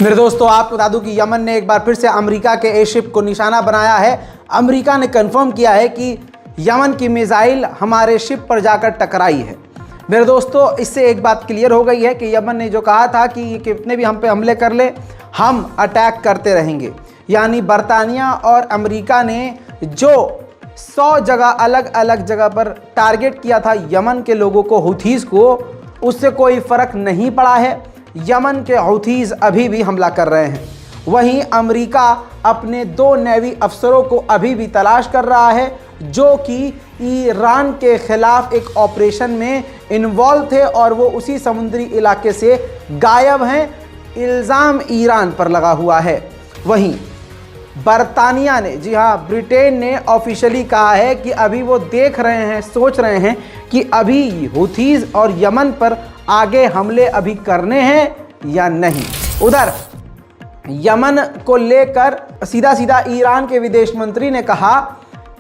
मेरे दोस्तों, आपको बता दूं कि यमन ने एक बार फिर से अमेरिका के एयरशिप को निशाना बनाया है। अमेरिका ने कंफर्म किया है कि यमन की मिसाइल हमारे शिप पर जाकर टकराई है। मेरे दोस्तों, इससे एक बात क्लियर हो गई है कि यमन ने जो कहा था कि ये कितने भी हम पे हमले कर ले, हम अटैक करते रहेंगे। यानी बरतानिया और अमेरिका ने जो 100 जगह अलग अलग जगह पर टारगेट किया था यमन के लोगों को, हूथीज़ को, उससे कोई फ़र्क नहीं पड़ा है। यमन के हूथीज़ अभी भी हमला कर रहे हैं। वहीं अमेरिका अपने 2 नेवी अफसरों को अभी भी तलाश कर रहा है जो कि ईरान के ख़िलाफ़ एक ऑपरेशन में इन्वॉल्व थे और वो उसी समुद्री इलाके से गायब हैं। इल्ज़ाम ईरान पर लगा हुआ है। वहीं बरतानिया ने, जी हाँ, ब्रिटेन ने ऑफिशियली कहा है कि अभी वो देख रहे हैं, सोच रहे हैं कि अभी हूथीज़ और यमन पर आगे हमले अभी करने हैं या नहीं। उधर यमन को लेकर सीधा सीधा ईरान के विदेश मंत्री ने कहा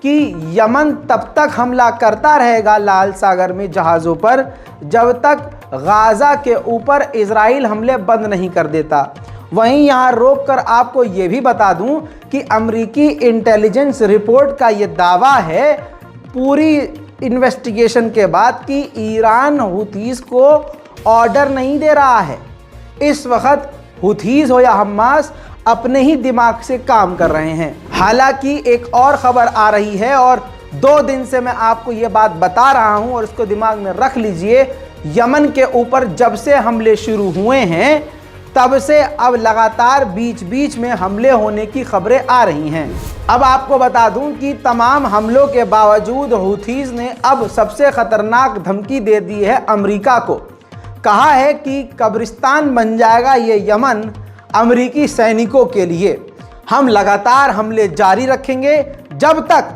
कि यमन तब तक हमला करता रहेगा लाल सागर में जहाज़ों पर जब तक गाज़ा के ऊपर इजराइल हमले बंद नहीं कर देता। वहीं यहाँ रोक कर आपको ये भी बता दूं कि अमरीकी इंटेलिजेंस रिपोर्ट का ये दावा है पूरी इन्वेस्टिगेशन के बाद कि ईरान हूथीज़ को ऑर्डर नहीं दे रहा है। इस वक्त हूथीज़ हो या हमास अपने ही दिमाग से काम कर रहे हैं। हालांकि एक और ख़बर आ रही है और 2 दिन से मैं आपको ये बात बता रहा हूँ और इसको दिमाग में रख लीजिए। यमन के ऊपर जब से हमले शुरू हुए हैं तब से अब लगातार बीच बीच में हमले होने की खबरें आ रही हैं। अब आपको बता दूं कि तमाम हमलों के बावजूद हूथीज़ ने अब सबसे ख़तरनाक धमकी दे दी है अमेरिका को। कहा है कि कब्रिस्तान बन जाएगा ये यमन अमेरिकी सैनिकों के लिए। हम लगातार हमले जारी रखेंगे जब तक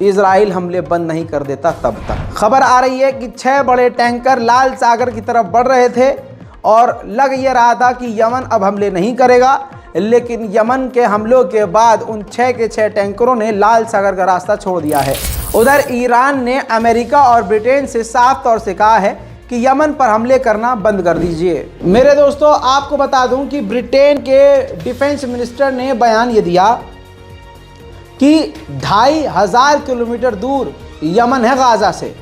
इजराइल हमले बंद नहीं कर देता तब तक। खबर आ रही है कि 6 बड़े टैंकर लाल सागर की तरफ बढ़ रहे थे और लग ये रहा था कि यमन अब हमले नहीं करेगा, लेकिन यमन के हमलों के बाद उन 6 के 6 टैंकरों ने लाल सागर का रास्ता छोड़ दिया है। उधर ईरान ने अमेरिका और ब्रिटेन से साफ तौर से कहा है कि यमन पर हमले करना बंद कर दीजिए। मेरे दोस्तों, आपको बता दूं कि ब्रिटेन के डिफेंस मिनिस्टर ने बयान ये दिया कि 2500 किलोमीटर दूर यमन है गाज़ा से।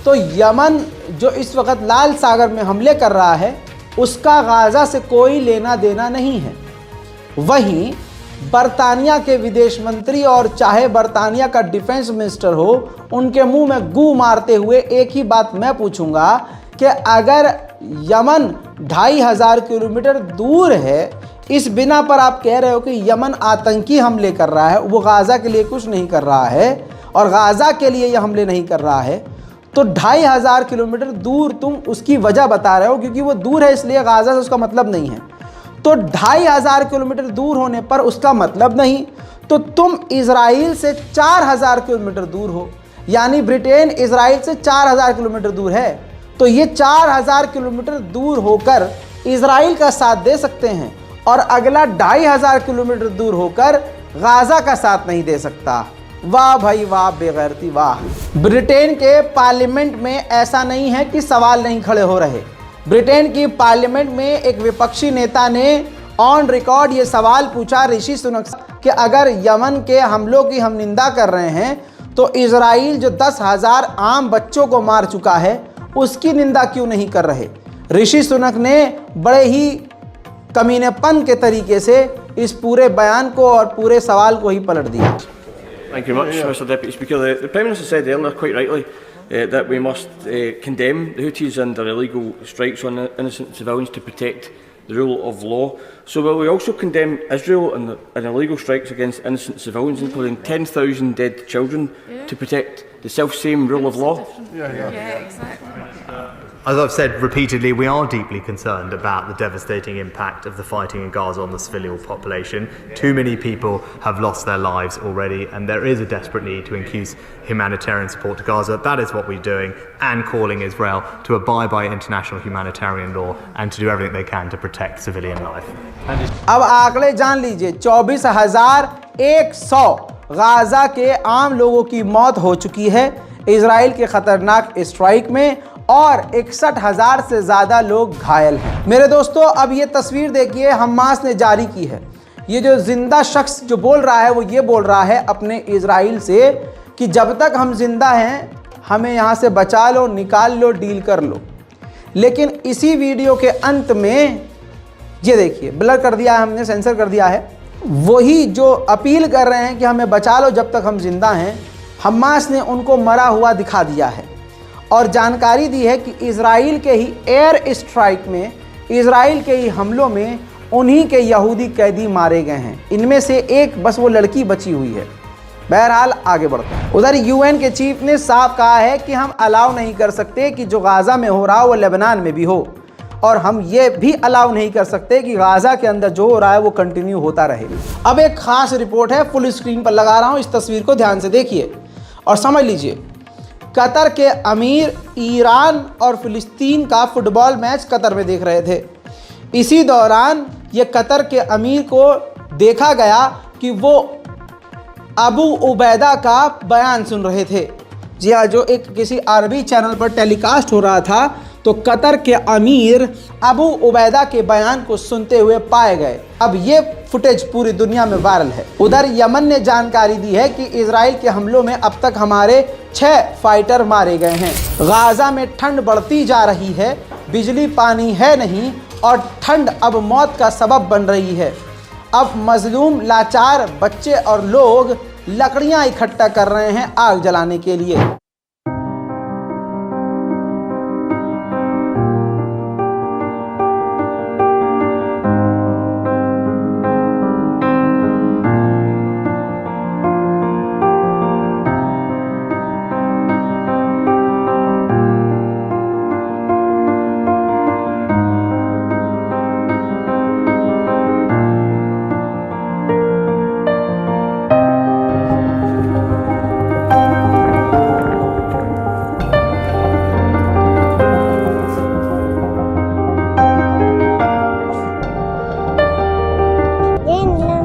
तो यमन जो इस वक्त लाल सागर में हमले कर रहा है उसका गाज़ा से कोई लेना देना नहीं है। वहीं बरतानिया के विदेश मंत्री और चाहे बरतानिया का डिफेंस मिनिस्टर हो, उनके मुंह में गू मारते हुए एक ही बात मैं पूछूंगा कि अगर यमन 2500 किलोमीटर दूर है, इस बिना पर आप कह रहे हो कि यमन आतंकी हमले कर रहा है, वो गाज़ा के लिए कुछ नहीं कर रहा है और गाज़ा के लिए यह हमले नहीं कर रहा है, तो 2500 किलोमीटर दूर तुम उसकी वजह बता रहे हो क्योंकि वो दूर है इसलिए गाज़ा से उसका मतलब नहीं है। तो 2500 किलोमीटर दूर होने पर उसका मतलब नहीं, तो तुम इजराइल से 4000 किलोमीटर दूर हो, यानी ब्रिटेन इजराइल से 4000 किलोमीटर दूर है। तो ये 4000 किलोमीटर दूर होकर इजराइल का साथ दे सकते हैं और अगला 2500 किलोमीटर दूर होकर गाज़ा का साथ नहीं दे सकता। वाह भाई वाह, बेगैरती वाह। ब्रिटेन के पार्लियामेंट में ऐसा नहीं है कि सवाल नहीं खड़े हो रहे। ब्रिटेन की पार्लियामेंट में एक विपक्षी नेता ने ऑन रिकॉर्ड ये सवाल पूछा ऋषि सुनक कि अगर यमन के हमलों की हम निंदा कर रहे हैं तो इजराइल जो 10,000 आम बच्चों को मार चुका है उसकी निंदा क्यों नहीं कर रहे। ऋषि सुनक ने बड़े ही कमीनेपन के तरीके से इस पूरे बयान को और पूरे सवाल को ही पलट दिया। Thank you much, Mr Deputy Speaker. The Prime Minister said earlier, quite rightly, that we must condemn the Houthis and their illegal strikes on innocent civilians to protect the rule of law. So will we also condemn Israel and illegal strikes against innocent civilians, including 10,000 dead children, to protect the self-same rule of law? Yeah, exactly. As I've said repeatedly, we are deeply concerned about the devastating impact of the fighting in Gaza on the civilian population. Too many people have lost their lives already, and there is a desperate need to increase humanitarian support to Gaza. That is what we're doing, and calling Israel to abide by international humanitarian law and to do everything they can to protect civilian life. अब आंकड़े जान लीजिए, 24,100 Gaza के आम लोगों की मौत हो चुकी है इजराइल के ख़तरनाक स्ट्राइक में और 61,000 से ज़्यादा लोग घायल हैं। मेरे दोस्तों, अब ये तस्वीर देखिए हमास ने जारी की है। ये जो जिंदा शख्स जो बोल रहा है वो ये बोल रहा है अपने इजराइल से कि जब तक हम जिंदा हैं हमें यहाँ से बचा लो, निकाल लो, डील कर लो। लेकिन इसी वीडियो के अंत में ये देखिए, ब्लर कर दिया है हमने, सेंसर कर दिया है, वही जो अपील कर रहे हैं कि हमें बचा लो जब तक हम जिंदा हैं, हमास ने उनको मरा हुआ दिखा दिया है और जानकारी दी है कि इजराइल के ही एयर स्ट्राइक में, इजराइल के ही हमलों में उन्हीं के यहूदी कैदी मारे गए हैं। इनमें से एक बस वो लड़की बची हुई है। बहरहाल आगे बढ़ते हैं। उधर यूएन के चीफ ने साफ कहा है कि हम अलाउ नहीं कर सकते कि जो गाज़ा में हो रहा हो वो लेबनान में भी हो, और हम ये भी अलाउ नहीं कर सकते कि गाज़ा के अंदर जो हो रहा है वो कंटिन्यू होता रहे। अब एक खास रिपोर्ट है, फुल स्क्रीन पर लगा रहा हूँ, इस तस्वीर को ध्यान से देखिए और समझ लीजिए। कतर के अमीर ईरान और फिलिस्तीन का फुटबॉल मैच कतर में देख रहे थे। इसी दौरान ये कतर के अमीर को देखा गया कि वो अबू उबैदा का बयान सुन रहे थे। जी हाँ, जो एक किसी अरबी चैनल पर टेलीकास्ट हो रहा था, तो कतर के अमीर अबू उबैदा के बयान को सुनते हुए पाए गए। अब ये फुटेज पूरी दुनिया में वायरल है। उधर यमन ने जानकारी दी है कि इजराइल के हमलों में अब तक हमारे 6 फाइटर मारे गए हैं। गाज़ा में ठंड बढ़ती जा रही है, बिजली पानी है नहीं और ठंड अब मौत का सबब बन रही है। अब मजलूम लाचार बच्चे और लोग लकड़ियां इकट्ठा कर रहे हैं आग जलाने के लिए।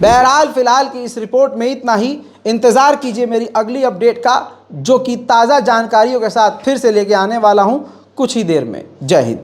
बहरहाल फिलहाल की इस रिपोर्ट में इतना ही। इंतज़ार कीजिए मेरी अगली अपडेट का, जो कि ताज़ा जानकारियों के साथ फिर से लेके आने वाला हूँ कुछ ही देर में। जय हिंद।